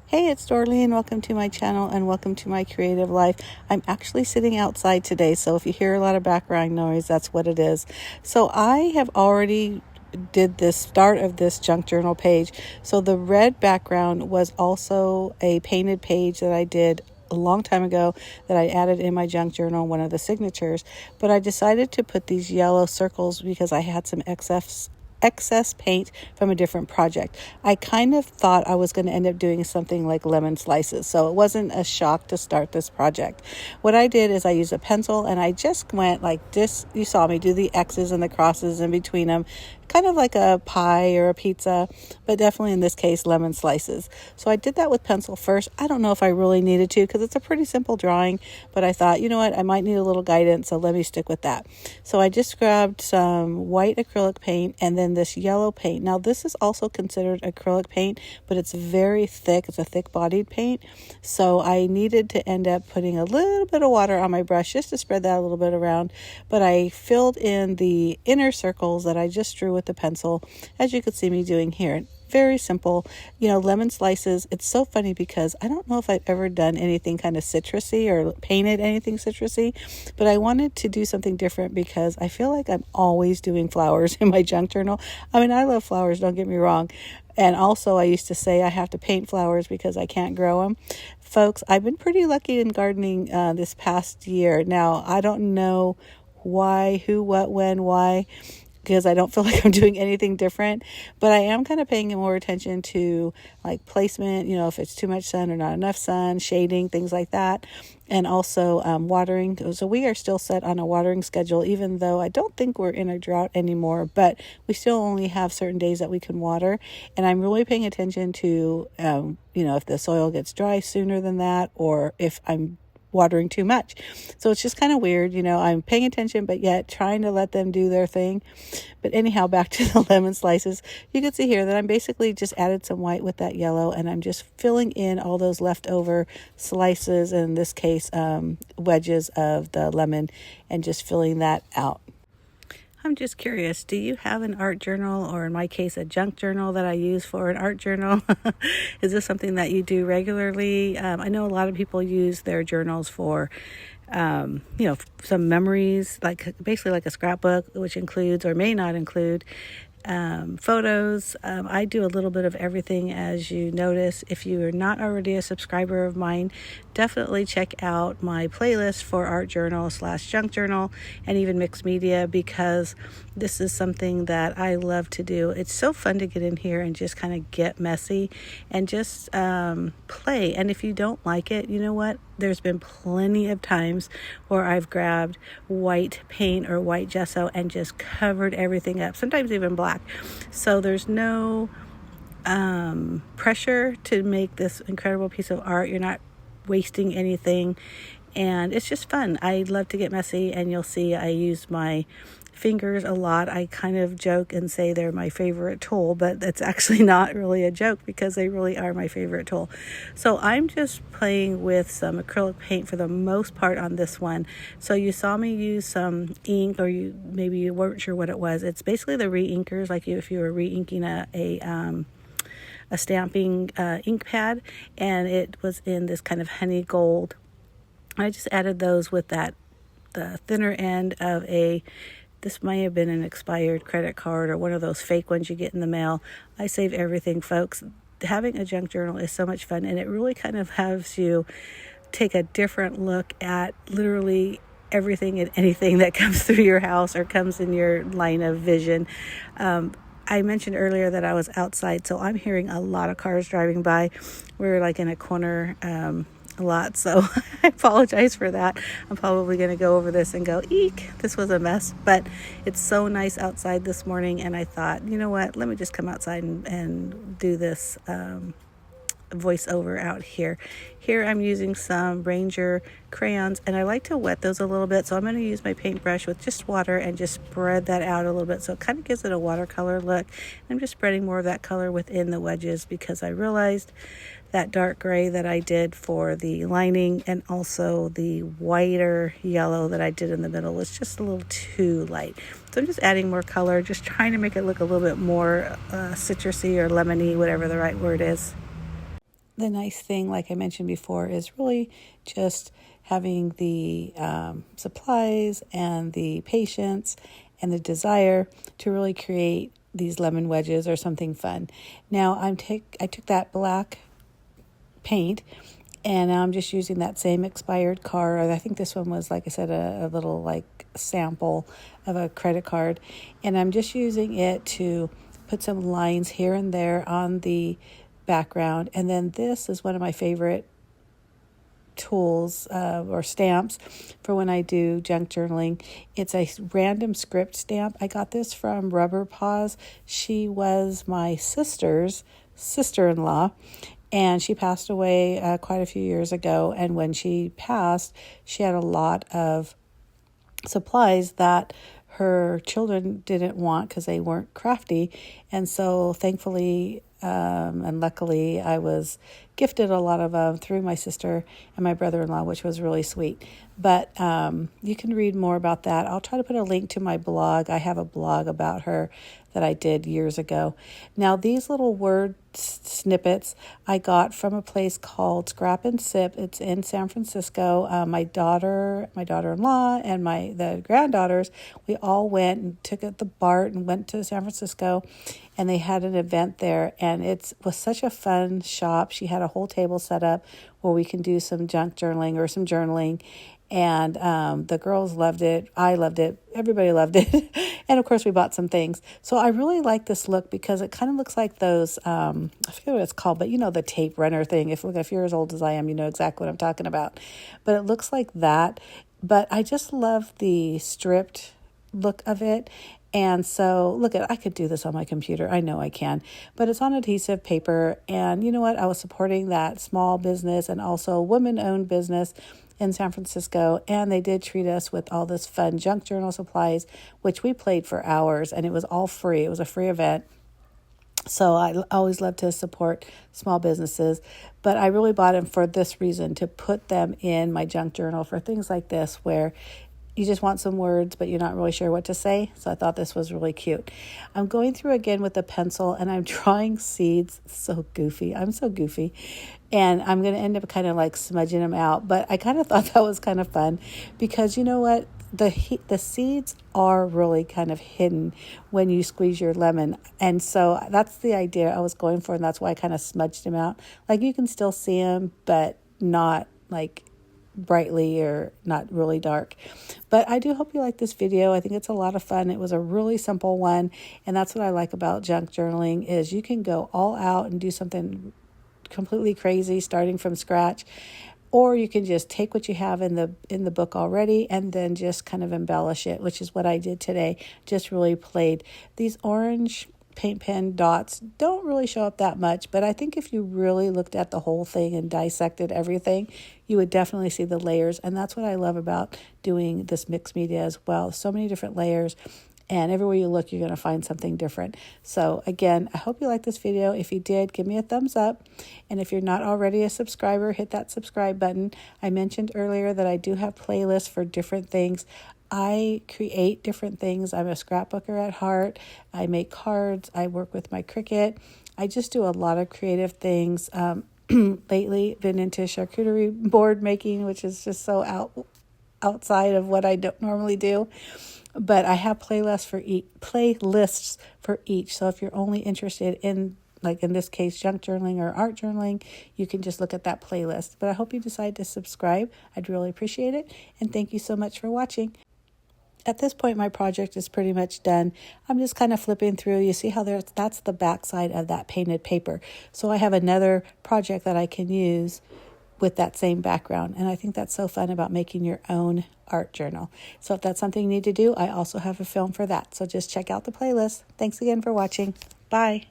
Hey, it's Dorleen. Welcome to my channel and welcome to my creative life. I'm actually sitting outside today, so if you hear a lot of background noise, that's what it is. So I have already did this start of this junk journal page. So the red background was also a painted page that I did a long time ago that I added in my junk journal, one of the signatures, but I decided to put these yellow circles because I had some excess paint from a different project. I kind of thought I was going to end up doing something like lemon slices, so it wasn't a shock to start this project. What I did is I used a pencil and I just went like this. You saw me do the X's and the crosses in between them, kind of like a pie or a pizza, but definitely in this case lemon slices. So I did that with pencil first. I don't know if I really needed to because it's a pretty simple drawing, but I thought, you know what, I might need a little guidance, so let me stick with that. So I just grabbed some white acrylic paint and then this yellow paint. Now this is also considered acrylic paint, but it's very thick. It's a thick bodied paint. So I needed to end up putting a little bit of water on my brush just to spread that a little bit around. But I filled in the inner circles that I just drew with the pencil, as you could see me doing here. Very simple, lemon slices. It's so funny because I don't know if I've ever done anything kind of citrusy or painted anything citrusy, but I wanted to do something different because I feel like I'm always doing flowers in my junk journal. I mean, I love flowers, don't get me wrong. And also I used to say I have to paint flowers because I can't grow them. Folks, I've been pretty lucky in gardening this past year. Now, I don't know why, who, what, when, why, because I don't feel like I'm doing anything different, but I am kind of paying more attention to like placement, if it's too much sun or not enough sun, shading, things like that, and also watering. So we are still set on a watering schedule, even though I don't think we're in a drought anymore, but we still only have certain days that we can water, and I'm really paying attention to, if the soil gets dry sooner than that, or if I'm watering too much. So it's just kind of weird, I'm paying attention, but yet trying to let them do their thing. But anyhow, back to the lemon slices. You can see here that I'm basically just added some white with that yellow, and I'm just filling in all those leftover slices, in this case, wedges of the lemon, and just filling that out. I'm just curious, do you have an art journal, or in my case, a junk journal that I use for an art journal? Is this something that you do regularly? I know a lot of people use their journals for, some memories, basically like a scrapbook, which includes or may not include photos. I do a little bit of everything, as you notice. If you are not already a subscriber of mine, definitely check out my playlist for art journal / junk journal and even mixed media, because this is something that I love to do. It's so fun to get in here and just kind of get messy and just play. And if you don't like it, you know what? There's been plenty of times where I've grabbed white paint or white gesso and just covered everything up, sometimes even black. So there's no pressure to make this incredible piece of art. You're not wasting anything, and it's just fun. I love to get messy, and you'll see I use my fingers a lot. I kind of joke and say they're my favorite tool, but it's actually not really a joke because they really are my favorite tool. So I'm just playing with some acrylic paint for the most part on this one. So you saw me use some ink, or maybe you weren't sure what it was. It's basically the re-inkers, like if you were re-inking a stamping ink pad, and it was in this kind of honey gold. I just added those with the thinner end of this might have been an expired credit card or one of those fake ones you get in the mail. I save everything, folks. Having a junk journal is so much fun, and it really kind of has you take a different look at literally everything and anything that comes through your house or comes in your line of vision. I mentioned earlier that I was outside, so I'm hearing a lot of cars driving by. We're like in a corner a lot, so I apologize for that. I'm probably going to go over this and go, eek, this was a mess, but it's so nice outside this morning, and I thought, you know what, let me just come outside and do this voiceover out here. Here I'm using some Ranger crayons, and I like to wet those a little bit, so I'm going to use my paintbrush with just water and just spread that out a little bit, so it kind of gives it a watercolor look. I'm just spreading more of that color within the wedges because I realized that dark gray that I did for the lining and also the whiter yellow that I did in the middle was just a little too light. So I'm just adding more color, just trying to make it look a little bit more citrusy or lemony, whatever the right word is. the nice thing, like I mentioned before, is really just having the supplies and the patience and the desire to really create these lemon wedges or something fun. Now I took that black paint, and now I'm just using that same expired card. I think this one was, like I said, a little like sample of a credit card. And I'm just using it to put some lines here and there on the background. And then this is one of my favorite tools or stamps for when I do junk journaling. It's a random script stamp. I got this from Rubber Paws. She was my sister's sister-in-law, and she passed away quite a few years ago. And when she passed, she had a lot of supplies that her children didn't want because they weren't crafty. And so thankfully and luckily, I was gifted a lot of them through my sister and my brother-in-law, which was really sweet. But you can read more about that. I'll try to put a link to my blog. I have a blog about her that I did years ago. Now, these little word snippets I got from a place called Scrap and Sip. It's in San Francisco. My daughter-in-law, and the granddaughters, we all went and took the BART and went to San Francisco, and they had an event there, and it was such a fun shop. She had a whole table set up where we can do some junk journaling or some journaling. And the girls loved it. I loved it. Everybody loved it. And of course, we bought some things. So I really like this look because it kind of looks like those, I forget what it's called, but you know, the tape runner thing. If you're as old as I am, you know exactly what I'm talking about. But it looks like that. But I just love the stripped look of it. And so, look, I could do this on my computer. I know I can. But it's on adhesive paper. And you know what? I was supporting that small business and also women-owned business in San Francisco, and they did treat us with all this fun junk journal supplies, which we played for hours, and it was all free. It was a free event. So I always love to support small businesses, but I really bought them for this reason, to put them in my junk journal for things like this, where you just want some words, but you're not really sure what to say. So I thought this was really cute. I'm going through again with a pencil, and I'm drawing seeds. So goofy. I'm so goofy. And I'm going to end up kind of like smudging them out. But I kind of thought that was kind of fun because you know what? The seeds are really kind of hidden when you squeeze your lemon. And so that's the idea I was going for. And that's why I kind of smudged them out. Like you can still see them, but not like brightly or not really dark. But I do hope you like this video. I think it's a lot of fun. It was a really simple one, and that's what I like about junk journaling is you can go all out and do something completely crazy starting from scratch, or you can just take what you have in the book already and then just kind of embellish it, which is what I did today. Just really played. These orange paint pen dots don't really show up that much, but I think if you really looked at the whole thing and dissected everything, you would definitely see the layers. And that's what I love about doing this mixed media as well. So many different layers, and everywhere you look, you're going to find something different. So again, I hope you liked this video. If you did, give me a thumbs up. And if you're not already a subscriber, hit that subscribe button. I mentioned earlier that I do have playlists for different things. I create different things. I'm a scrapbooker at heart. I make cards. I work with my Cricut. I just do a lot of creative things. Lately, been into charcuterie board making, which is just so outside of what I don't normally do. But I have playlists for each. So if you're only interested in, like in this case, junk journaling or art journaling, you can just look at that playlist. But I hope you decide to subscribe. I'd really appreciate it. And thank you so much for watching. At this point, my project is pretty much done. I'm just kind of flipping through. You see how that's the back side of that painted paper. So I have another project that I can use with that same background. And I think that's so fun about making your own art journal. So if that's something you need to do, I also have a film for that. So just check out the playlist. Thanks again for watching. Bye.